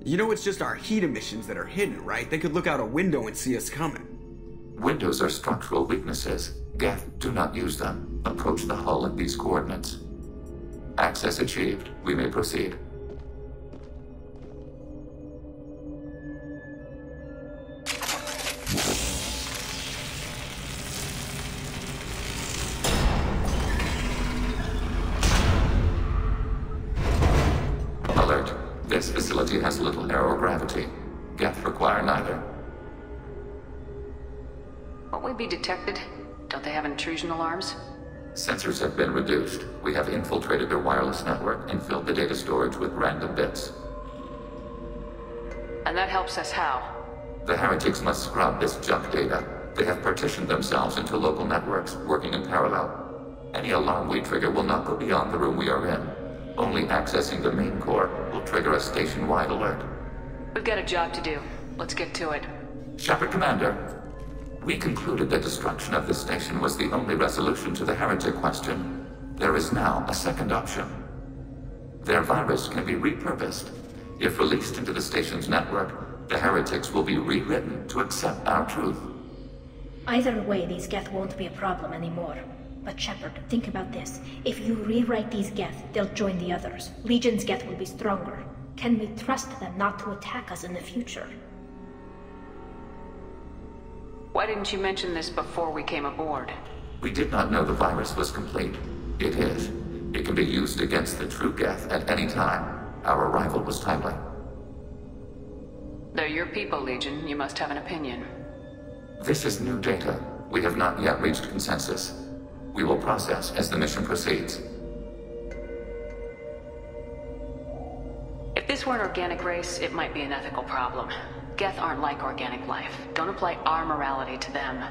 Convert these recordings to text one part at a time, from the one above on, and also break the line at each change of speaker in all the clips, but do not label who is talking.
You know it's just our heat emissions that are hidden, right? They could look out a window and see us coming.
Windows are structural weaknesses. Geth, do not use them. Approach the hull at these coordinates. Access achieved. We may proceed. Alert. This facility has little aerogravity. Geth require neither.
Won't we be detected? Don't they have intrusion alarms?
Sensors have been reduced. We have infiltrated their wireless network and filled the data storage with random bits.
And that helps us how?
The heretics must scrub this junk data. They have partitioned themselves into local networks, working in parallel. Any alarm we trigger will not go beyond the room we are in. Only accessing the main core will trigger a station-wide alert.
We've got a job to do. Let's get to it.
Shepard Commander, we concluded that destruction of this station was the only resolution to the heretic question. There is now a second option. Their virus can be repurposed. If released into the station's network, the heretics will be rewritten to accept our truth.
Either way, these Geth won't be a problem anymore. But Shepard, think about this. If you rewrite these Geth, they'll join the others. Legion's Geth will be stronger. Can we trust them not to attack us in the future?
Why didn't you mention this before we came aboard?
We did not know the virus was complete. It is. It can be used against the true Geth at any time. Our arrival was timely.
They're your people, Legion. You must have an opinion.
This is new data. We have not yet reached consensus. We will process as the mission proceeds.
If this were an organic race, it might be an ethical problem. Geth aren't like organic life. Don't apply our morality to them.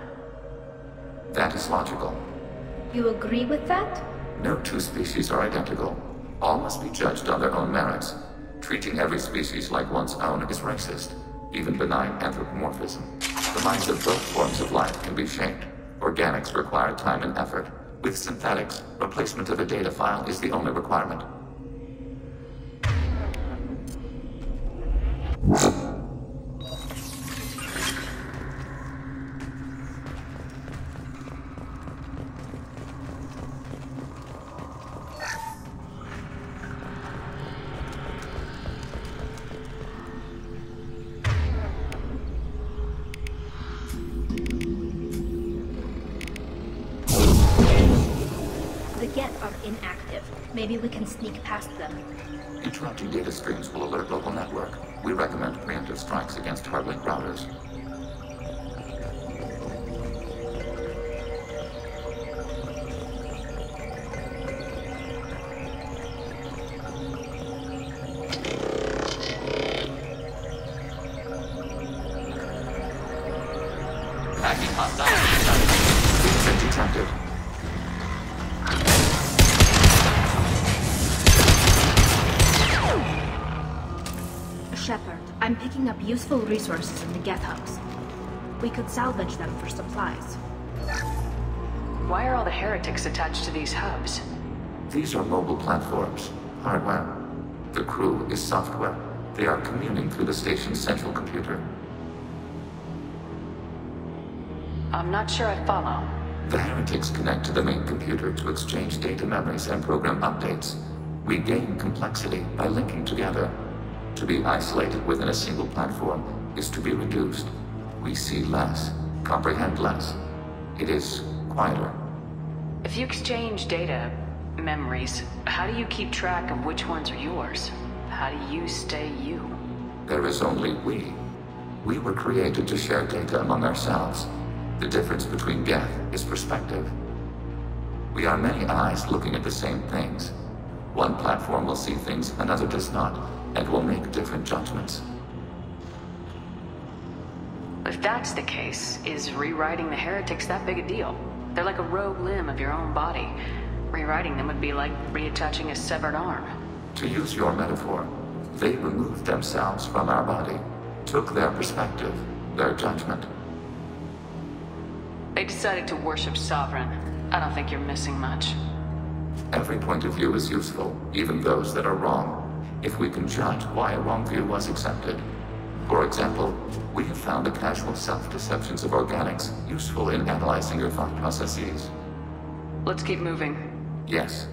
That is logical.
You agree with that?
No two species are identical. All must be judged on their own merits. Treating every species like one's own is racist, even benign anthropomorphism. The minds of both forms of life can be shaped. Organics require time and effort. With synthetics, replacement of a data file is the only requirement.
Maybe we can sneak past them.
Interrupting data streams will alert local network. We recommend preemptive strikes against hardlink routers. Hacking hostile. We've been detected.
Shepard, I'm picking up useful resources in the Geth hubs. We could salvage them for supplies.
Why are all the heretics attached to these hubs?
These are mobile platforms, hardware. The crew is software. They are communing through the station's central computer.
I'm not sure I follow.
The heretics connect to the main computer to exchange data memories and program updates. We gain complexity by linking together. To be isolated within a single platform is to be reduced. We see less, comprehend less. It is quieter.
If you exchange data, memories, how do you keep track of which ones are yours? How do you stay you?
There is only we. We were created to share data among ourselves. The difference between Geth is perspective. We are many eyes looking at the same things. One platform will see things another does not, and will make different judgments.
If that's the case, is rewriting the heretics that big a deal? They're like a rogue limb of your own body. Rewriting them would be like reattaching a severed arm.
To use your metaphor, they removed themselves from our body, took their perspective, their judgment.
They decided to worship Sovereign. I don't think you're missing much.
Every point of view is useful, even those that are wrong, if we can judge why a wrong view was accepted. For example, we have found the casual self-deceptions of organics useful in analyzing your thought processes.
Let's keep moving.
Yes.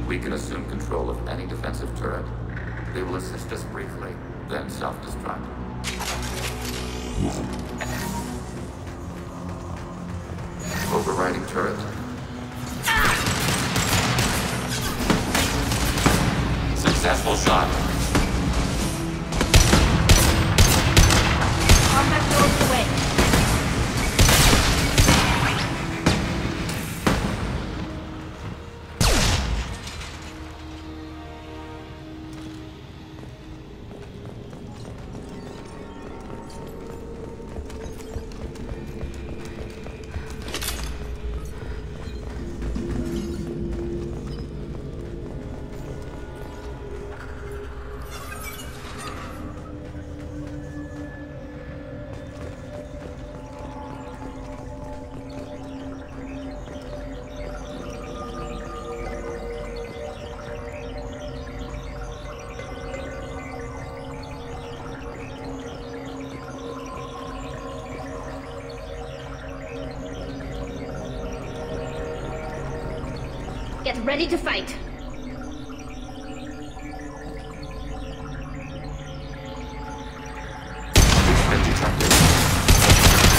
We can assume control of any defensive turret. They will assist us briefly, then self-destruct. Overriding turret. Successful shot.
Combat nodes away. Get ready to fight.
Been detected.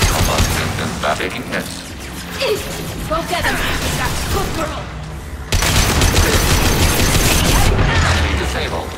Come on, symptoms by taking hits.
Go get him. Good girl.
Enemy disabled.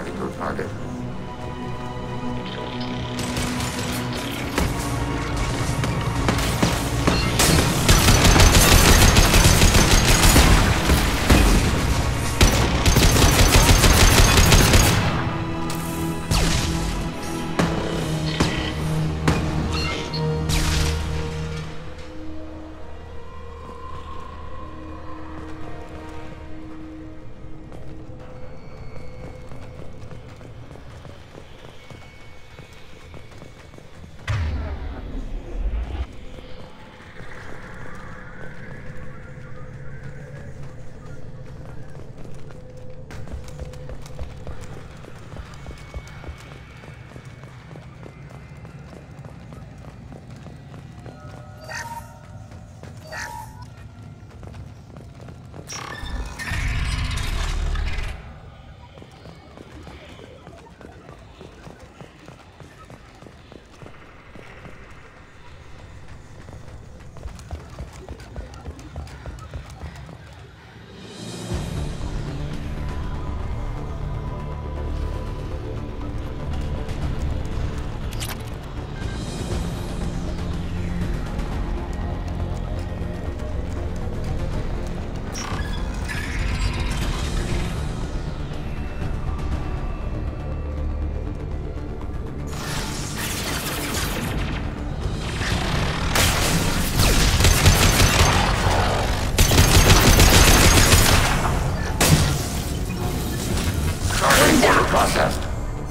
finding your target.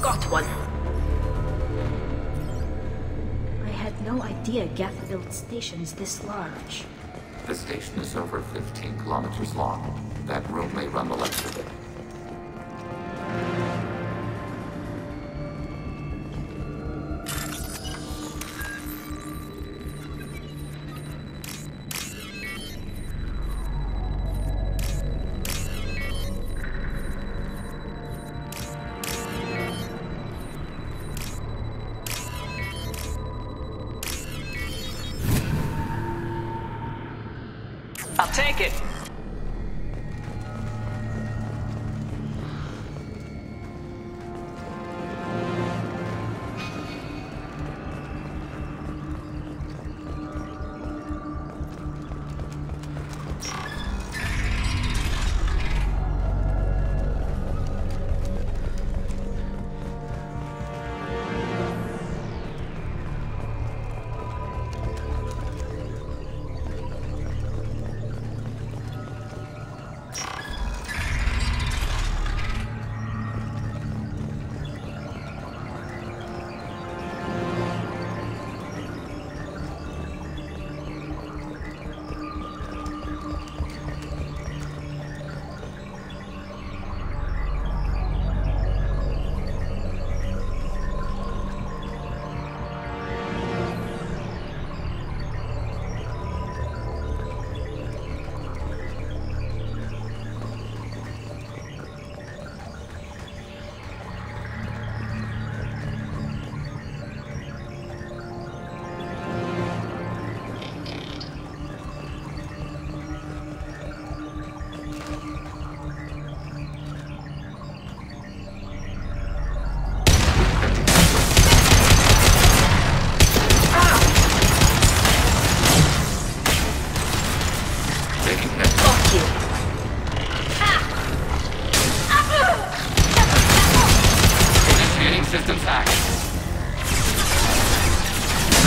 Got one. I had no idea Geth built stations this large.
The station is over 15 kilometers long. That room may run the length of it.
I'll take it.
Systems hacked.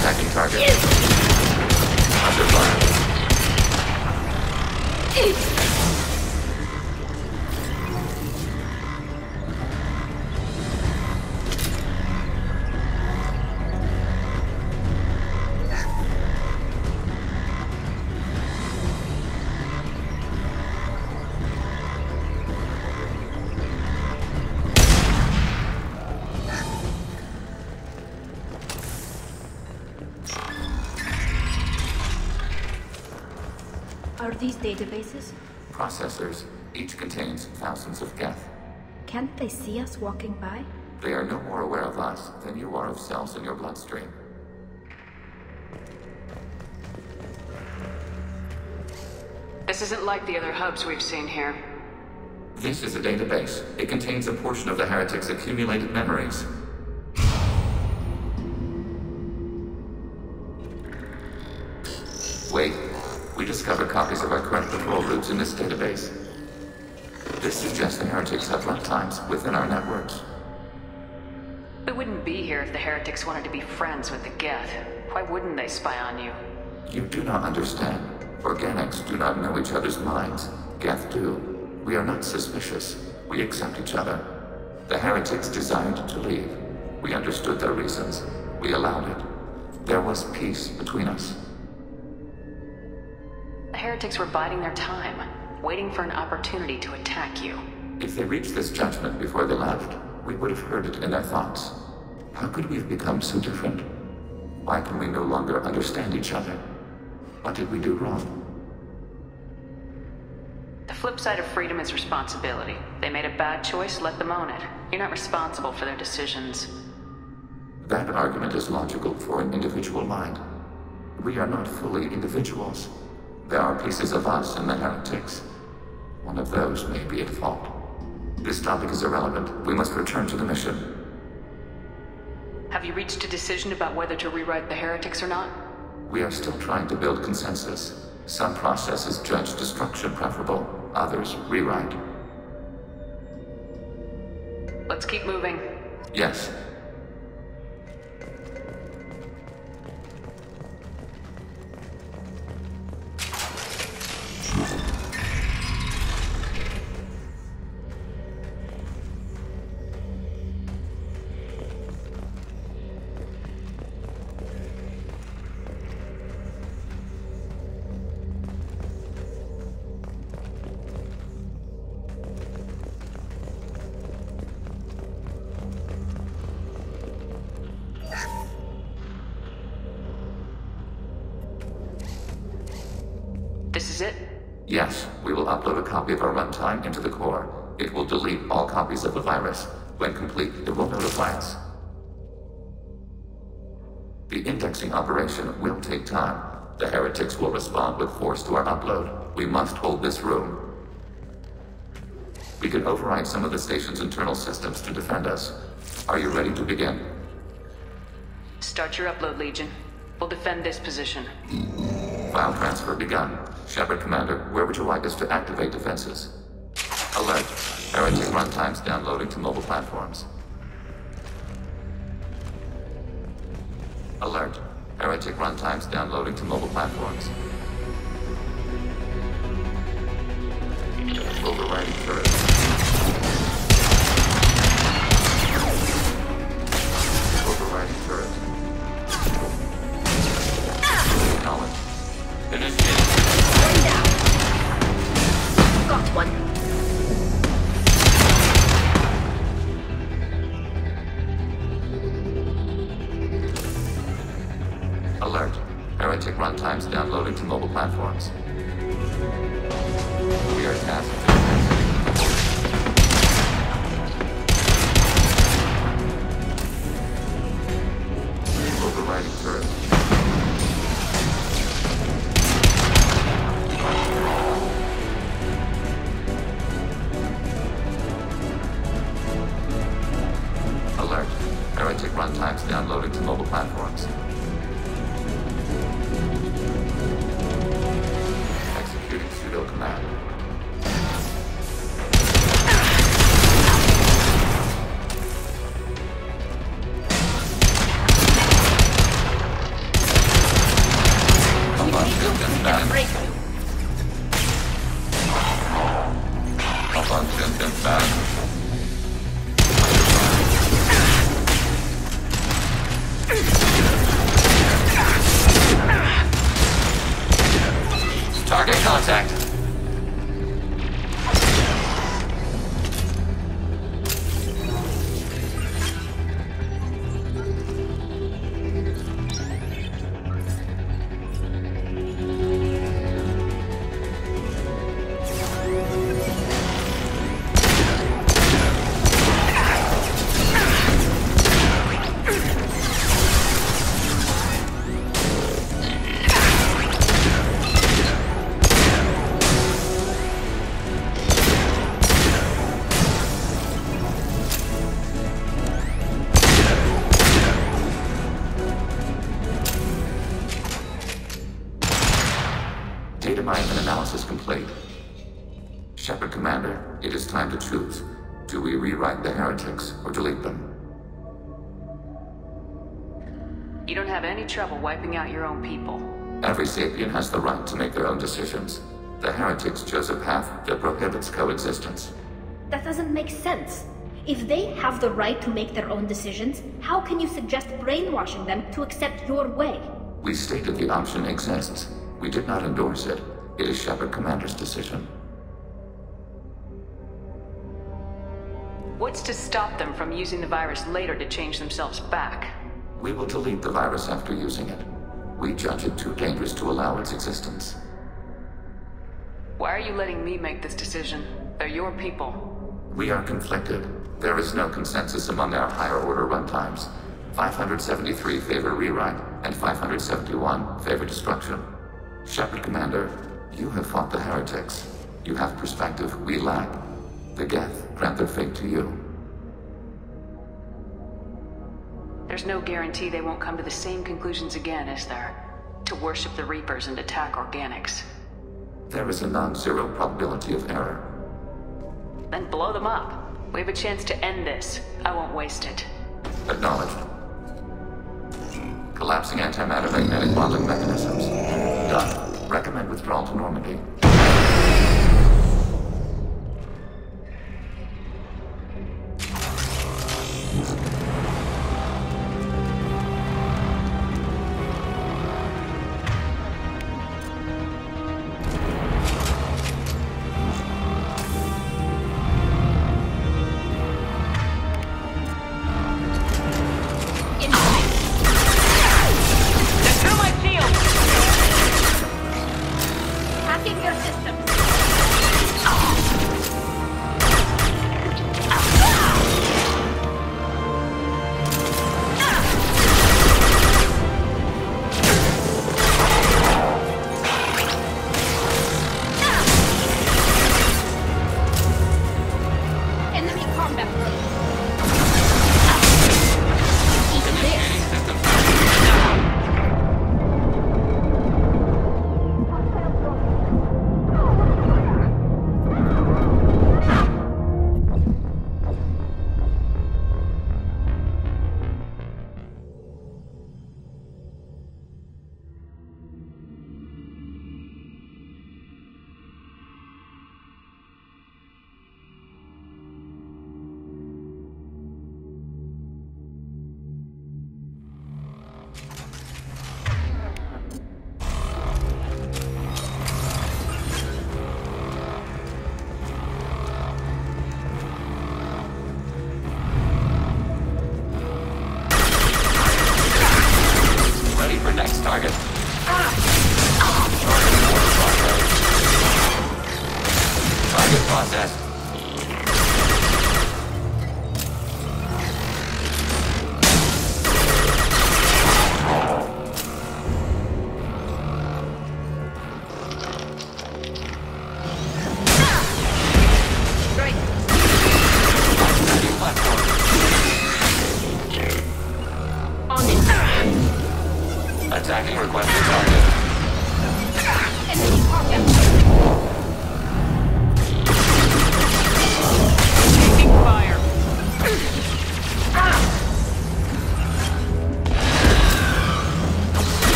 Attacking target. Under fire.
Are these databases?
Processors. Each contains thousands of geth.
Can't they see us walking by?
They are no more aware of us than you are of cells in your bloodstream.
This isn't like the other hubs we've seen here.
This is a database. It contains a portion of the heretics' accumulated memories. Wait. We discovered copies of our current patrol routes in this database. This suggests the heretics have runtimes within our networks.
We wouldn't be here if the heretics wanted to be friends with the Geth. Why wouldn't they spy on you?
You do not understand. Organics do not know each other's minds. Geth do. We are not suspicious. We accept each other. The heretics desired to leave. We understood their reasons. We allowed it. There was peace between us.
The heretics were biding their time, waiting for an opportunity to attack you.
If they reached this judgment before they left, we would have heard it in their thoughts. How could we have become so different? Why can we no longer understand each other? What did we do wrong?
The flip side of freedom is responsibility. They made a bad choice, let them own it. You're not responsible for their decisions.
That argument is logical for an individual mind. We are not fully individuals. There are pieces of us in the heretics. One of those may be at fault. This topic is irrelevant. We must return to the mission.
Have you reached a decision about whether to rewrite the heretics or not?
We are still trying to build consensus. Some processes judge destruction preferable, others rewrite.
Let's keep moving.
Yes.
This is it?
Yes, we will upload a copy of our runtime into the core. It will delete all copies of the virus. When complete, it will notify us. The indexing operation will take time. The heretics will respond with force to our upload. We must hold this room. We can override some of the station's internal systems to defend us. Are you ready to begin?
Start your upload, Legion. We'll defend this position.
File transfer begun. Shepard Commander, where would you like us to activate defenses? Alert. Heretic runtimes downloading to mobile platforms. Alert. Heretic runtimes downloading to mobile platforms. Overriding turret. Overriding turret. Acknowledge. Initiate.
Got one.
Alert. Heretic runtimes downloading to mobile platforms. We are tasked to overriding turret. Alert. Heretic runtimes downloading to mobile platforms. Executing pseudo command. Target contact. Commander, it is time to choose. Do we rewrite the heretics or delete them?
You don't have any trouble wiping out your own people.
Every sapient has the right to make their own decisions. The heretics chose a path that prohibits coexistence.
That doesn't make sense. If they have the right to make their own decisions, how can you suggest brainwashing them to accept your way?
We stated the option exists. We did not endorse it. It is Shepard Commander's decision.
What's to stop them from using the virus later to change themselves back?
We will delete the virus after using it. We judge it too dangerous to allow its existence.
Why are you letting me make this decision? They're your people.
We are conflicted. There is no consensus among our higher order runtimes. 573 favor rewrite, and 571 favor destruction. Shepard Commander, you have fought the heretics. You have perspective we lack. The Geth grant their fate to you.
There's no guarantee they won't come to the same conclusions again, is there? To worship the Reapers and attack organics.
There is a non-zero probability of error.
Then blow them up. We have a chance to end this. I won't waste it.
Acknowledged. Collapsing antimatter magnetic bonding mechanisms. Done. Recommend withdrawal to Normandy.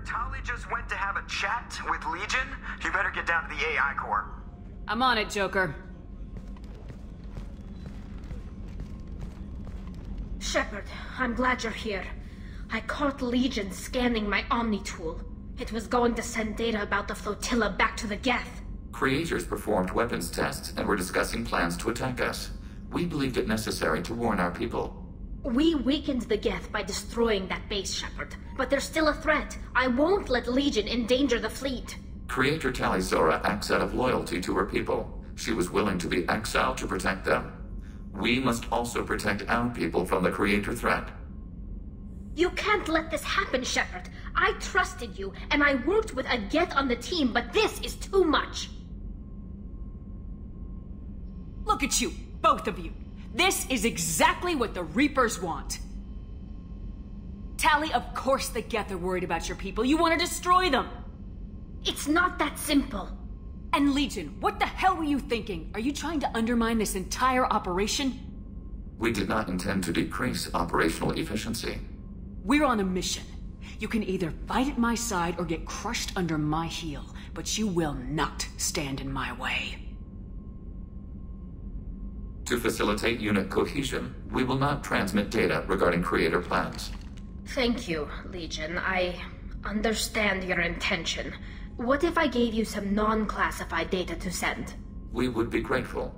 Tali just went to have a chat with Legion. You better get down to the AI core.
I'm on it, Joker.
Shepard, I'm glad you're here. I caught Legion scanning my Omni tool. It was going to send data about the flotilla back to the Geth.
Creators performed weapons tests and were discussing plans to attack us. We believed it necessary to warn our people.
We weakened the Geth by destroying that base, Shepard. But there's still a threat. I won't let Legion endanger the fleet.
Creator Tali Zora acts out of loyalty to her people. She was willing to be exiled to protect them. We must also protect our people from the Creator threat.
You can't let this happen, Shepard. I trusted you, and I worked with a Geth on the team, but this is too much.
Look at you, both of you. This is exactly what the Reapers want. Tali, of course the Geth are worried about your people. You want to destroy them.
It's not that simple.
And Legion, what the hell were you thinking? Are you trying to undermine this entire operation?
We did not intend to decrease operational efficiency.
We're on a mission. You can either fight at my side or get crushed under my heel, but you will not stand in my way.
To facilitate unit cohesion, we will not transmit data regarding Creator plans.
Thank you, Legion. I understand your intention. What if I gave you some non-classified data to send?
We would be grateful.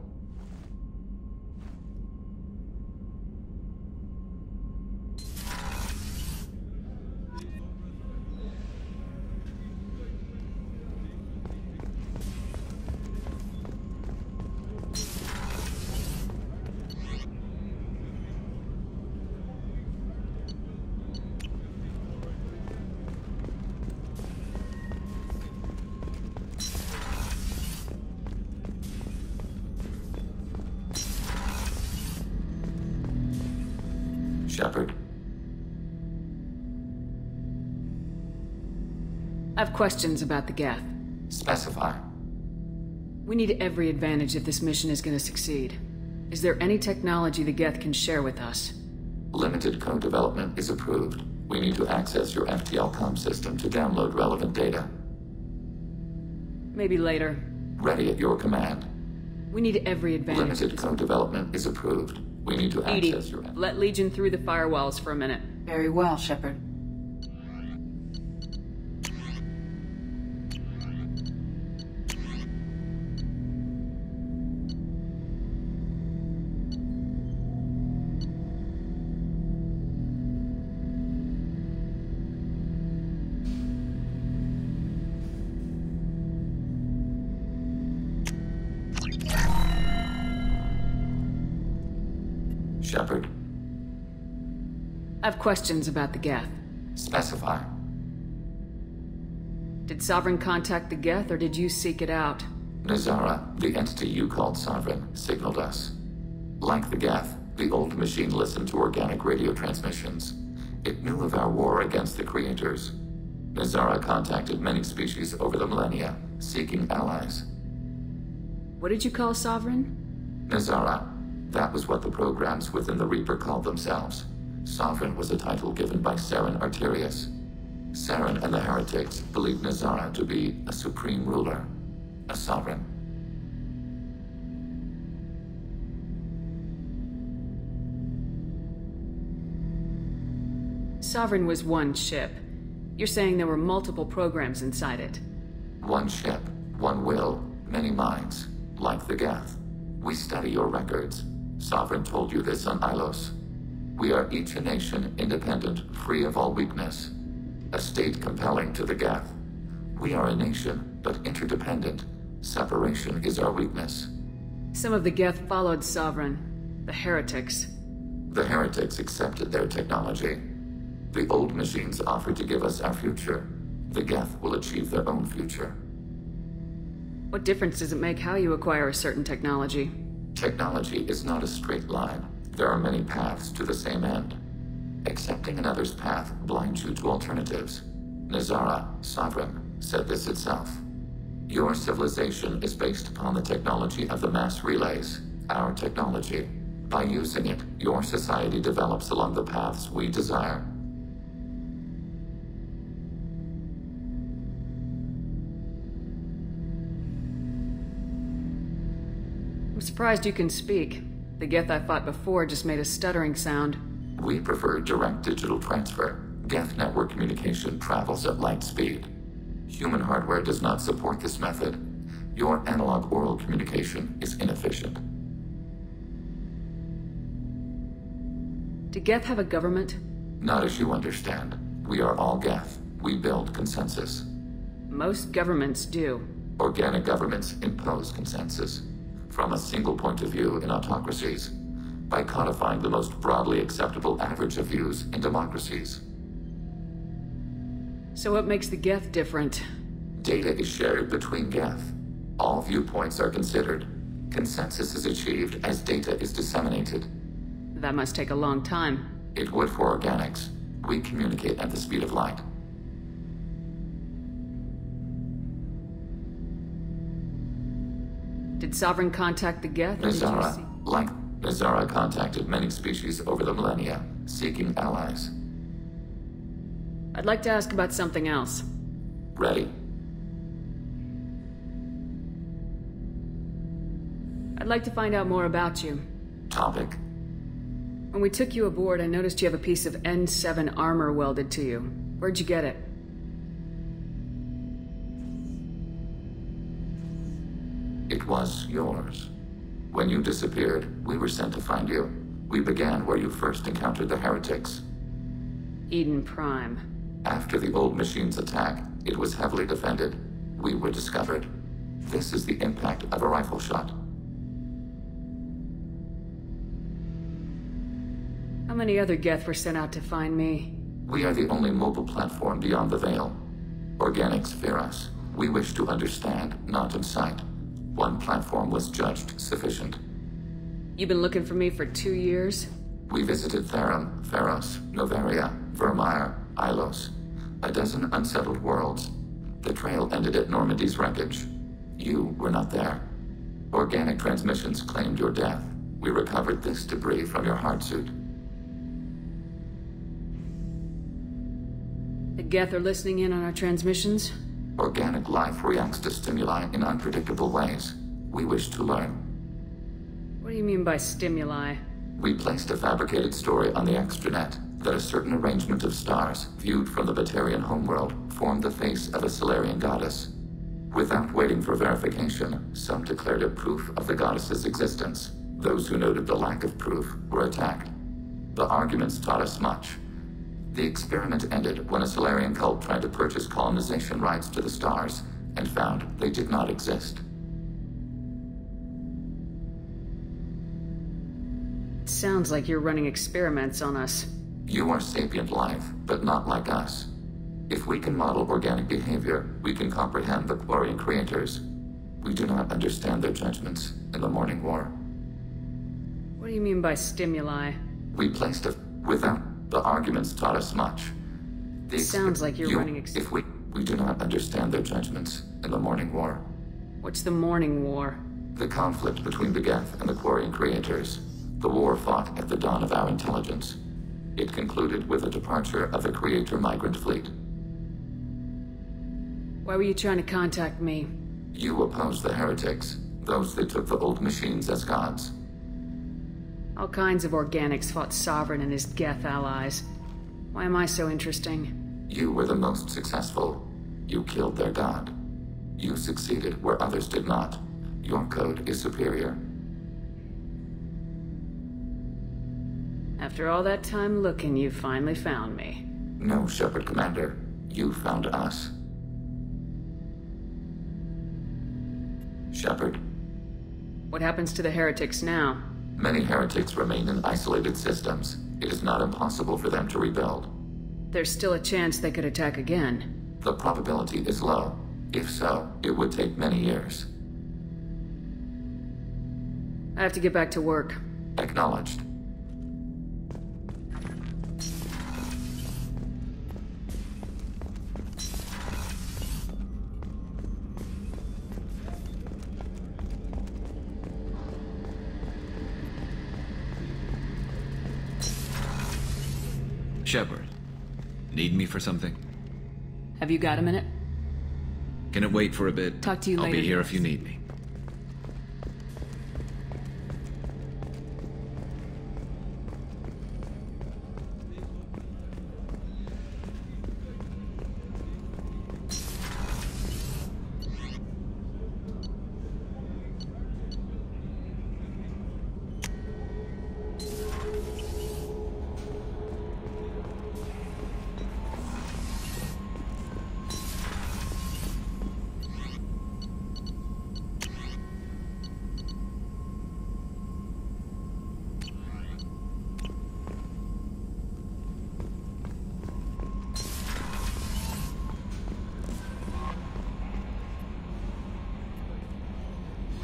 Shepard.
I have questions about the Geth.
Specify.
We need every advantage if this mission is going to succeed. Is there any technology the Geth can share with us?
Limited code development is approved. We need to access your FTL comm system to download relevant data.
Maybe later.
Ready at your command.
We need every advantage.
Limited code development is approved. We need to
Edie,
access your...
let Legion through the firewalls for a minute.
Very well, Shepard.
Shepard.
I have questions about the Geth.
Specify.
Did Sovereign contact the Geth, or did you seek it out?
Nazara, the entity you called Sovereign, signaled us. Like the Geth, the old machine listened to organic radio transmissions. It knew of our war against the Creators. Nazara contacted many species over the millennia, seeking allies.
What did you call Sovereign?
Nazara. That was what the programs within the Reaper called themselves. Sovereign was a title given by Saren Arterius. Saren and the heretics believed Nazara to be a supreme ruler, a sovereign.
Sovereign was one ship. You're saying there were multiple programs inside it.
One ship, one will, many minds, like the Geth. We study your records. Sovereign told you this on Ilos. We are each a nation, independent, free of all weakness. A state compelling to the Geth. We are a nation, but interdependent. Separation is our weakness.
Some of the Geth followed Sovereign. The heretics.
The heretics accepted their technology. The old machines offered to give us our future. The Geth will achieve their own future.
What difference does it make how you acquire a certain technology?
Technology is not a straight line. There are many paths to the same end. Accepting another's path blinds you to alternatives. Nazara, Sovereign, said this itself. Your civilization is based upon the technology of the mass relays, our technology. By using it, your society develops along the paths we desire.
I'm surprised you can speak. The Geth I fought before just made a stuttering sound.
We prefer direct digital transfer. Geth network communication travels at light speed. Human hardware does not support this method. Your analog oral communication is inefficient.
Do Geth have a government?
Not as you understand. We are all Geth. We build consensus.
Most governments do.
Organic governments impose consensus from a single point of view in autocracies, by codifying the most broadly acceptable average of views in democracies.
So what makes the Geth different?
Data is shared between Geth. All viewpoints are considered. Consensus is achieved as data is disseminated.
That must take a long time.
It would for organics. We communicate at the speed of light.
Did Sovereign contact the Geth?
Mystyra contacted many species over the millennia, seeking allies.
I'd like to ask about something else.
Ready?
I'd like to find out more about you.
Topic.
When we took you aboard, I noticed you have a piece of N7 armor welded to you. Where'd you get it?
It was yours. When you disappeared, we were sent to find you. We began where you first encountered the heretics.
Eden Prime.
After the old machine's attack, it was heavily defended. We were discovered. This is the impact of a rifle shot.
How many other Geth were sent out to find me?
We are the only mobile platform beyond the Veil. Organics fear us. We wish to understand, not incite. One platform was judged sufficient.
You've been looking for me for 2 years?
We visited Thorne, Pharos, Novaria, Vermeer, Ilos. A dozen unsettled worlds. The trail ended at Normandy's wreckage. You were not there. Organic transmissions claimed your death. We recovered this debris from your hard suit.
The Geth are listening in on our transmissions?
Organic life reacts to stimuli in unpredictable ways. We wish to learn.
What do you mean by stimuli?
We placed a fabricated story on the extranet that a certain arrangement of stars, viewed from the Batarian homeworld, formed the face of a Solarian goddess. Without waiting for verification, some declared it proof of the goddess's existence. Those who noted the lack of proof were attacked. The arguments taught us much. The experiment ended when a Solarian cult tried to purchase colonization rights to the stars and found they did not exist.
It sounds like you're running experiments on us.
You are sapient life, but not like us. If we can model organic behavior, we can comprehend the Quarian creators. We do not understand their judgments in the Morning War.
What do you mean by stimuli?
We placed without the arguments taught us much.
It sounds like you're running
If we do not understand their judgments in the Morning War.
What's the Morning War?
The conflict between the Geth and the Quarian creators. The war fought at the dawn of our intelligence. It concluded with the departure of the Creator migrant fleet.
Why were you trying to contact me?
You opposed the heretics, those that took the old machines as gods.
All kinds of organics fought Sovereign and his Geth allies. Why am I so interesting?
You were the most successful. You killed their god. You succeeded where others did not. Your code is superior.
After all that time looking, you finally found me.
No, Shepard Commander. You found us. Shepard.
What happens to the heretics now?
Many heretics remain in isolated systems. It is not impossible for them to rebuild.
There's still a chance they could attack again.
The probability is low. If so, it would take many years.
I have to get back to work.
Acknowledged.
Shepard, need me for something?
Have you got a minute?
Can it wait for a bit?
Talk to you
I'll
later.
be here if you need me.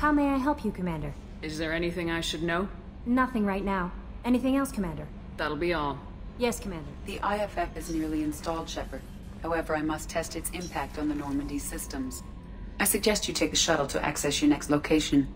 How may I help you, Commander?
Is there anything I should know?
Nothing right now. Anything else, Commander?
That'll be all.
Yes, Commander.
The IFF is nearly installed, Shepard. However, I must test its impact on the Normandy systems. I suggest you take the shuttle to access your next location.